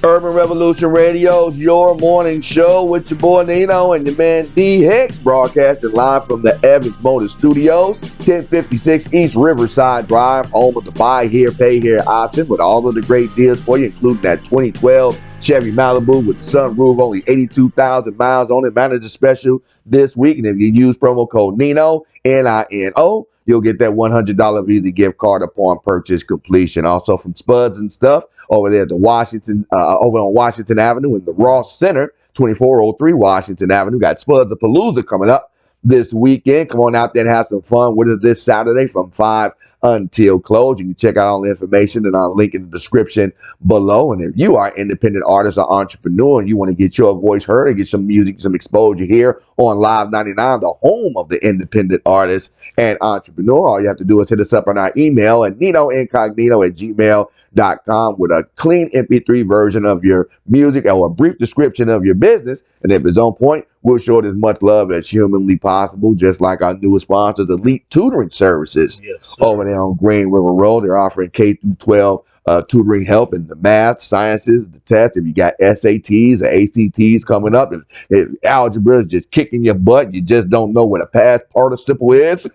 Urban Revolution Radio's your morning show with your boy Nino and your man D Hicks, broadcasting live from the Evans Motor Studios, 1056 East Riverside Drive, home of the buy here, pay here option with all of the great deals for you, including that 2012 Chevy Malibu with the sunroof, only 82,000 miles on it. Manager special this week, and if you use promo code Nino, Nino, you'll get that $100 Visa gift card upon purchase completion. Also from Spudz-N-Stuff over there at the over on Washington Avenue in the Ross Center, 2403 Washington Avenue. Got Spudz-A-Palooza coming up this weekend. Come on out there and have some fun with us this Saturday from 5 until close. You can check out all the information and I'll link in the description below. And if you are an independent artist or entrepreneur and you want to get your voice heard and get some music, some exposure here on Live 99, the home of the independent artist and entrepreneur, all you have to do is hit us up on our email at ninoincognito@gmail.com with a clean MP3 version of your music or a brief description of your business. And if it's on point, we'll show it as much love as humanly possible, just like our newest sponsors, Elite Tutoring Services. Yes, over there on Green River Road. They're offering K through 12 tutoring help in the math, sciences, the test. If you got SATs or ACTs coming up, if algebra is just kicking your butt, you just don't know what a past participle is.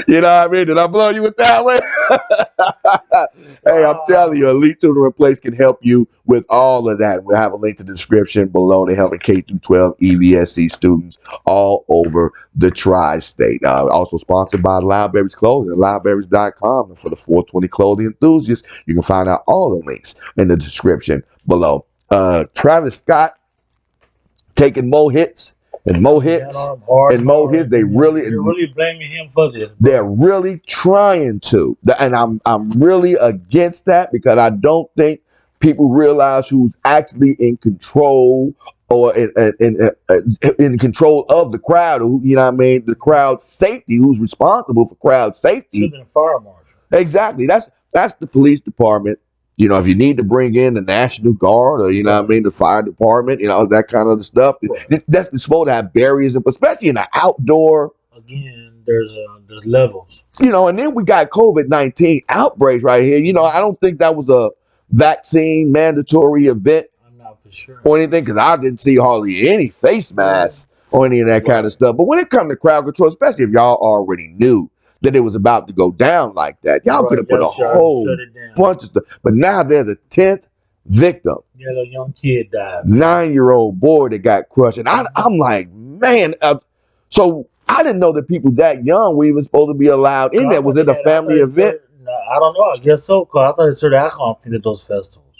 You know what I mean? Did I blow you with that one? Hey, I'm telling you, Elite Tutoring Place can help you with all of that. We'll have a link to the description below. They're helping K through 12 EVSC students all over the tri-state. Also sponsored by Loudberries Clothing at loudberries.com. And for the 420 clothing enthusiasts, you can find out all the links in the description below. Travis Scott taking more hits. And more hits, and more hits. They're really blaming him for this. They're really trying to, and I'm really against that because I don't think people realize who's actually in control or in control of the crowd. You know what I mean? The crowd safety. Who's responsible for crowd safety? Should have been a fire marshal. Exactly. That's the police department. You know, if you need to bring in the National Guard or, you know what I mean, the fire department, you know, that kind of stuff. Right. That's supposed to have barriers, especially in the outdoor. Again, there's levels. You know, and then we got COVID-19 outbreaks right here. You know, I don't think that was a vaccine mandatory event. I'm not for sure. Or anything, because I didn't see hardly any face masks or any of that kind of stuff. But when it comes to crowd control, especially if y'all already knew that it was about to go down like that, y'all could have put a whole bunch of stuff. But now there's a 10th victim. Yeah, a young kid died. 9-year-old boy that got crushed. And I'm like, man, so I didn't know that people that young were even supposed to be allowed in there. Was it a family event? I don't know. I guess so, because I thought they served alcohol at those festivals.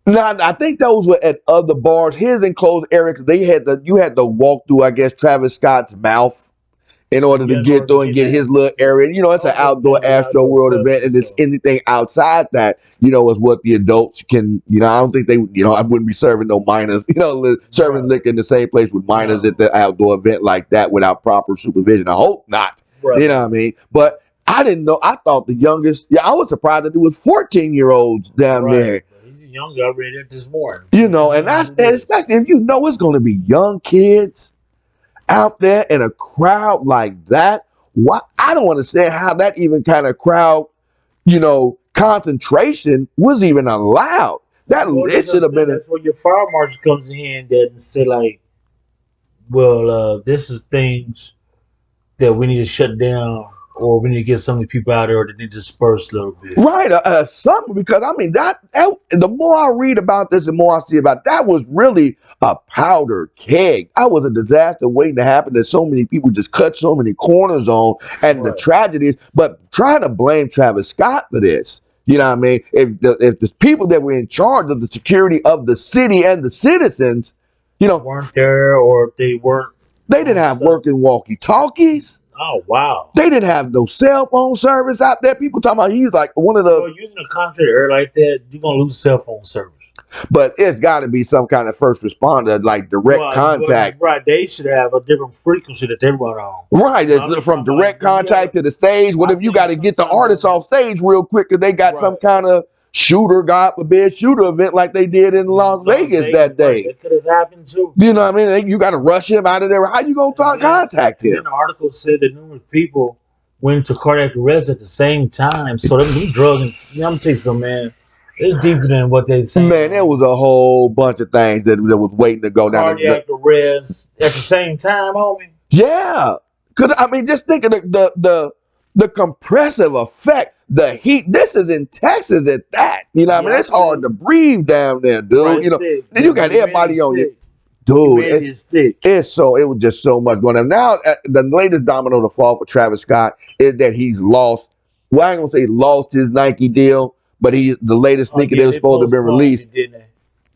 No, I think those were at other bars. His enclosed area, because you had to walk through, I guess, Travis Scott's mouth in order to get through and get his little area. You know, it's an outdoor Astro World event, and it's anything outside that, you know, is what the adults can, you know, I don't think they, you know, I wouldn't be serving no minors, you know, serving liquor in the same place with minors at the outdoor event like that without proper supervision. I hope not. Right. You know what I mean? But I didn't know. I thought the youngest, I was surprised that it was 14-year-olds down there. He's younger. I read it this morning. You know, and especially if you know it's going to be young kids out there in a crowd like that. What I don't understand how that even kind of crowd, you know, concentration was even allowed. That it should have been. That's where your fire marshal comes in and say like, well, this is things that we need to shut down, or we need to get some of the people out there, or they need to disperse a little bit. Right, something, because I mean that the more I read about this, the more I see about it, that was really a powder keg. That was a disaster waiting to happen that so many people just cut so many corners on, and the tragedies. But trying to blame Travis Scott for this, you know what I mean? If the people that were in charge of the security of the city and the citizens, you know, weren't there, or they weren't. They didn't have working walkie-talkies. Oh, wow. They didn't have no cell phone service out there. People talking about he's like one of the... Well, using a contract area like that, you're going to lose cell phone service. But it's got to be some kind of first responder, like direct contact. Right, they should have a different frequency that they run on. Right, from direct contact to the stage. What if you got to get the artists off stage real quick because they got some kind of shooter, God forbid, shooter event like they did in Las Vegas that day. That could have happened too. You know what I mean? You got to rush him out of there. How you going to contact him? The article said that numerous people went into cardiac arrest at the same time. So them drugs, I'm going to tell you something, man. It's deeper than what they saying. Man, there was a whole bunch of things that was waiting to go down. Cardiac arrest at the same time, homie. Yeah, cause I mean, just think of the compressive effect, the heat. This is in Texas at that. You know, what I mean, it's hard to breathe down there, dude. Right, you know, thick. then you got everybody on you, dude. It was just so much going on. Now, the latest domino to fall for Travis Scott is that he's lost. Well, I ain't gonna say lost his Nike deal, but the latest sneaker that was supposed to have been released.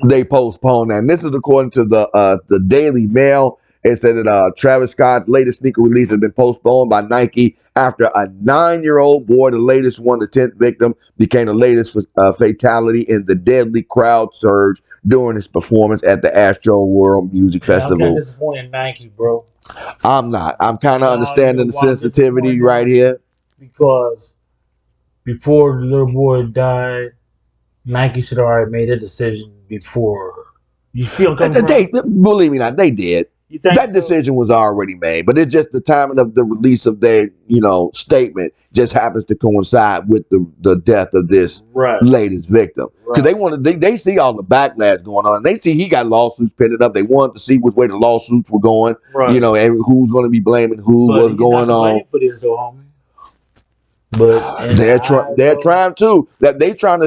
They postponed that. And this is according to the Daily Mail. It said that Travis Scott's latest sneaker release has been postponed by Nike after a 9-year-old boy, the latest one, the 10th victim, became the latest fatality in the deadly crowd surge during his performance at the Astro World Music Festival. I'm kind of disappointed in Nike, bro. I'm not. I'm kind of understanding the sensitivity right here. Because before the little boy died, Nike should have already made a decision before. You feel believe me, not they did. That decision was already made, but it's just the timing of the release of their, statement just happens to coincide with the death of this latest victim. Because they see all the backlash going on. They see he got lawsuits pending up. They wanted to see which way the lawsuits were going. Who's going to be blaming who, what's going on. For this, though, homie. But they're trying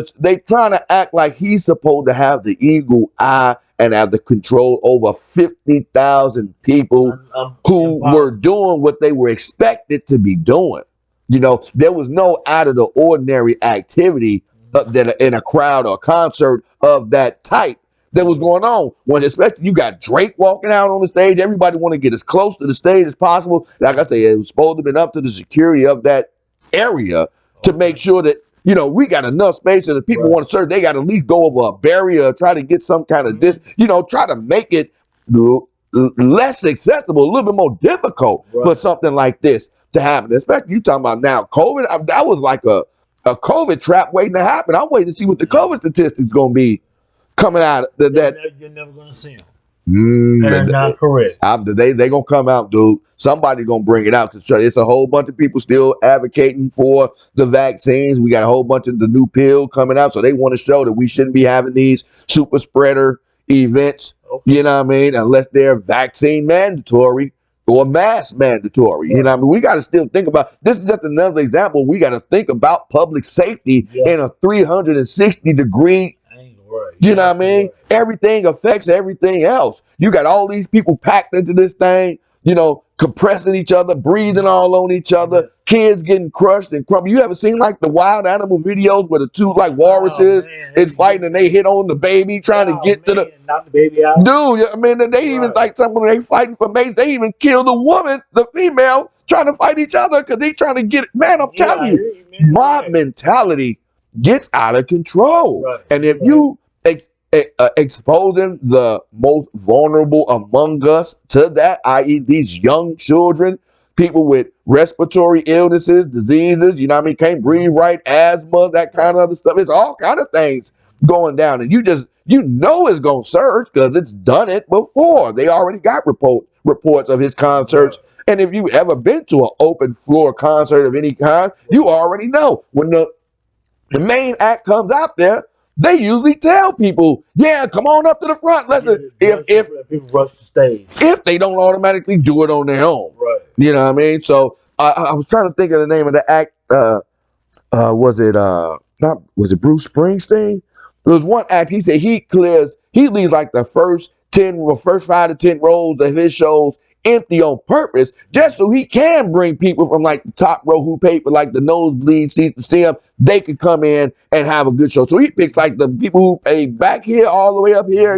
to act like he's supposed to have the eagle eye and have the control over 50,000 people who were doing what they were expected to be doing. There was no out of the ordinary activity that in a crowd or concert of that type that was going on. When especially you got Drake walking out on the stage, everybody want to get as close to the stage as possible. Like I say, it was supposed to have been up to the security of that area to make sure that we got enough space, and if people want to serve, they got to at least go over a barrier, try to get some kind of try to make it less accessible, a little bit more difficult for something like this to happen. Especially you talking about now COVID. That was like a COVID trap waiting to happen. I'm waiting to see what the COVID statistics going to be coming out. You're never going to see them. That's not correct. They gonna come out, dude. Somebody gonna bring it out because it's a whole bunch of people still advocating for the vaccines. We got a whole bunch of the new pill coming out, so they want to show that we shouldn't be having these super spreader events. You know what I mean? Unless they're vaccine mandatory or mask mandatory. You know what I mean? We got to still think about this. Is just another example. We got to think about public safety in a 360-degree. You know what I mean? Everything affects everything else. You got all these people packed into this thing, compressing each other, breathing all on each other, kids getting crushed and crumbled. You ever seen like the wild animal videos where the two like walruses is fighting and they hit on the baby trying to get to knock the baby out? Dude, I mean, they even like when they fighting for mates, they even kill the woman, the female, trying to fight each other because they trying to get it. Man, I'm telling you, mob mentality gets out of control. And if you exposing the most vulnerable among us to that, i.e. these young children, people with respiratory illnesses, diseases, can't breathe right, asthma, that kind of other stuff. It's all kind of things going down. And it's going to surge because it's done it before. They already got reports of his concerts. And if you ever been to an open floor concert of any kind, you already know when the main act comes out there, they usually tell people, come on up to the front. Listen, if people rush the stage, if they don't automatically do it on their own, you know what I mean? So I was trying to think of the name of the act. Was it Bruce Springsteen? There was one act. He said he leaves like the first 5 to 10 rows of his shows empty on purpose, just so he can bring people from like the top row who paid for like the nosebleed seats to see him. They could come in and have a good show. So he picks like the people who pay back here all the way up here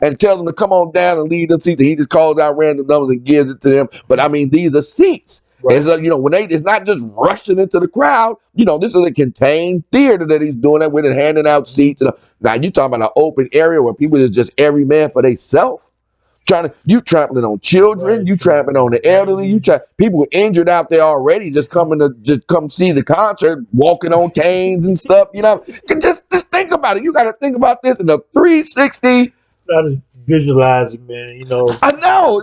and tells them to come on down and leave them seats. And he just calls out random numbers and gives it to them. But I mean, these are seats. And so, when it's not just rushing into the crowd, this is a contained theater that he's doing that with and handing out seats. Now you talking about an open area where people is just every man for themselves. You trampling on children, you trampling on the elderly, people injured out there already, just come see the concert, walking on canes and stuff. Just think about it. You got to think about this in a 360. Try to visualize it, man. I know.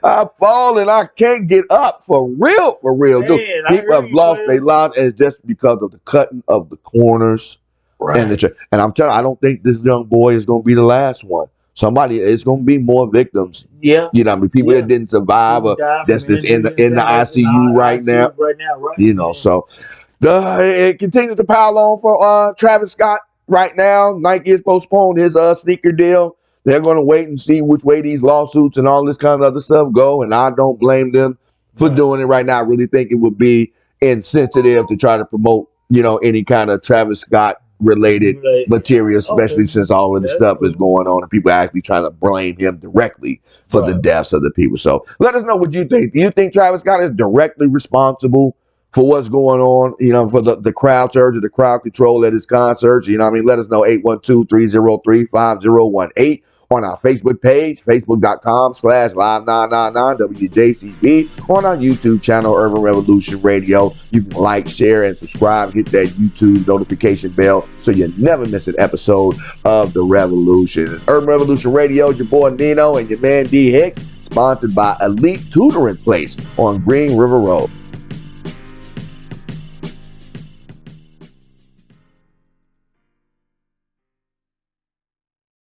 I fall and I can't get up for real, dude. Man, I People hear have you, lost their player. lives, and it's just because of the cutting of the corners and Right. and I'm telling you, I don't think this young boy is going to be the last one. Somebody, it's going to be more victims. Yeah. You know, I mean, people Yeah. that didn't survive People or die from that's in injuries the and things in the ICU right now. ICU right now, right? You know, Man. so it continues to pile on for Travis Scott right now. Nike has postponed his sneaker deal. They're going to wait and see which way these lawsuits and all this kind of other stuff go, and I don't blame them for Right. doing it right now. I really think it would be insensitive to try to promote, any kind of Travis Scott related Like, material, okay. especially since all of the That's stuff is cool. going on and people are actually trying to blame him directly for the Right. deaths of the people. So let us know what you think. Do you think Travis Scott is directly responsible for what's going on, for the crowd surge or the crowd control at his concerts? You know what I mean? Let us know, 812-303-5018 on our Facebook page, facebook.com/live999WJCB, on our YouTube channel, Urban Revolution Radio. You can like, share, and subscribe. Hit that YouTube notification bell so you never miss an episode of The Revolution. Urban Revolution Radio, your boy Nino and your man D Hicks, sponsored by Elite Tutoring Place on Green River Road.